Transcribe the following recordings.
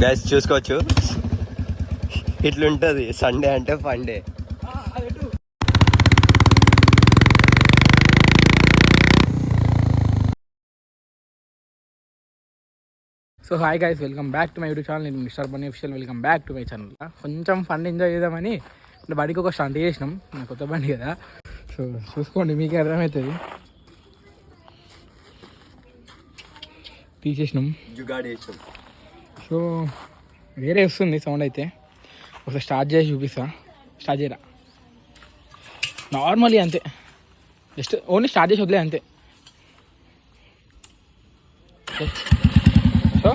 Guys చూసుకోవచ్చు, ఇట్లుంటుంది Sunday అంటే funday. So hi guys, welcome back to my YouTube channel. నేను mister Bunny official. Welcome back to my channel. కొంచెం fun enjoy చేద్దామని అంటే బండికి ఒక స్టంట్ చేసినాం. నా కొత్త బండి కదా, సో చూసుకోండి, మీకే అర్థమవుతుంది. తీసేసినాం, సో వేరే వస్తుంది సౌండ్. అయితే ఒకసారి స్టార్ట్ చేసి చూపిస్తా. స్టార్ట్ చేయరా, నార్మల్లీ అంతే, జస్ట్ ఓన్లీ స్టార్ట్ చేసి వదిలే అంతే. సో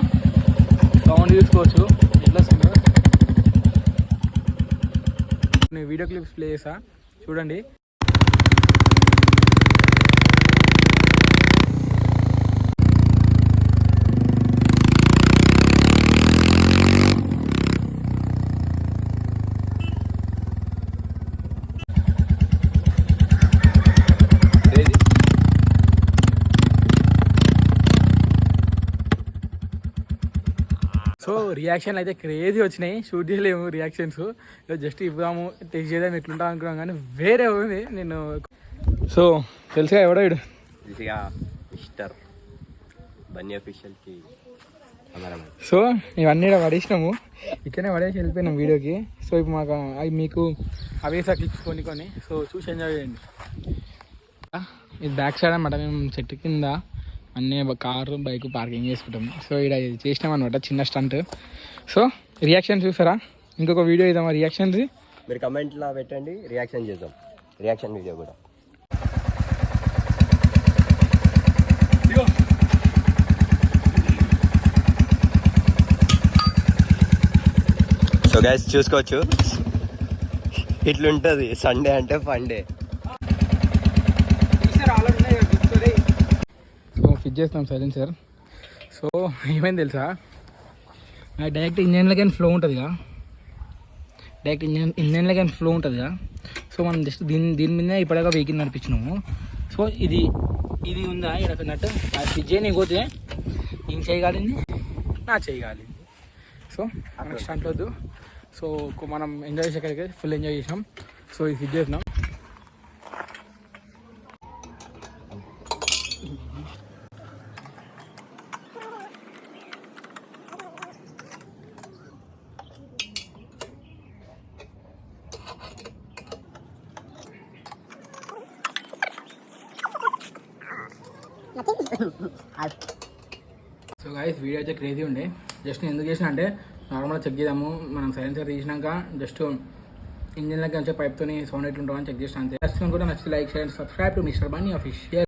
సౌండ్ చూసుకోవచ్చు ఎట్లా వస్తుందో. నేను వీడియో క్లిప్స్ ప్లే చేసా, చూడండి. సో రియాక్షన్లు అయితే క్రేజీ వచ్చినాయి, షూట్ చేయలేము రియాక్షన్స్. జస్ట్ ఇవ్వదాము, టెస్ట్ చేద్దాం ఎట్లుంటాం అనుకున్నాం, కానీ వేరే ఉంది. నేను సో తెలుసుగా ఎవడో వీడు, మిస్టర్ బన్నీ అఫీషియల్కి. సో ఇవన్నీ ఇక్కడ పడేసినాము, ఇక్కడనే పడేసి వెళ్ళిపోయినాం వీడియోకి. సో ఇప్పుడు మాకు అవి మీకు అవేసా క్లిప్స్ కొన్ని సో చూసి ఎంజాయ్ చేయండి. ఇది బ్యాక్ సైడ్ అనమాట, మేము చెట్టు కింద అన్నీ కారు బైక్ పార్కింగ్ చేసుకుంటాం. సో ఇక్కడ చేసినాం అనమాట చిన్న స్టంట్. సో రియాక్షన్ చూసారా, ఇంకొక వీడియో ఇద్దామా రియాక్షన్స్? మీరు కమెంట్లో పెట్టండి, రియాక్షన్ చేద్దాం, రియాక్షన్ వీడియో కూడా. సో గైస్ చూసుకోవచ్చు, ఇట్లుంటుంది సండే అంటే ఫండే. సో ఫిట్ చేస్తాం సైలెన్సర్. సో ఏమైంది తెలుసా, డైరెక్ట్ ఇంజన్లోకి ఫ్లో ఉంటుందిగా, డైరెక్ట్ ఇంజన్లోకి ఫ్లో ఉంటుందిగా. సో మనం జస్ట్ దీని మీద ఇప్పటిదాకా వెహికల్ నడిపించినాము. సో ఇది ఉందా ఇక్కడ పెట్టినట్టు, అది ఫిట్ చేయని పోతే ఏం చేయగలిగింది, నా చేయగలిగింది. సో మనకు స్టంట్ వద్దు. సో మనం ఎంజాయ్ చేసేకైతే ఫుల్ ఎంజాయ్ చేసినాం. సో ఇది ఫిట్ చేసినాం. సో గైస్ వీడియో అయితే క్రేజీ ఉండే. జస్ట్ నేను ఎందుకు చేసిన అంటే నార్మల్గా చెక్ చేద్దాము, మనం సైలెన్సర్ తీసినాక జస్ట్ ఇంజిన్లోకి వచ్చే పైప్తో సౌండ్ ఎట్లుంటుందని చెక్ చేసిన అంతే. కూడా నచ్చితే like, share, subscribe to mister Bunny official.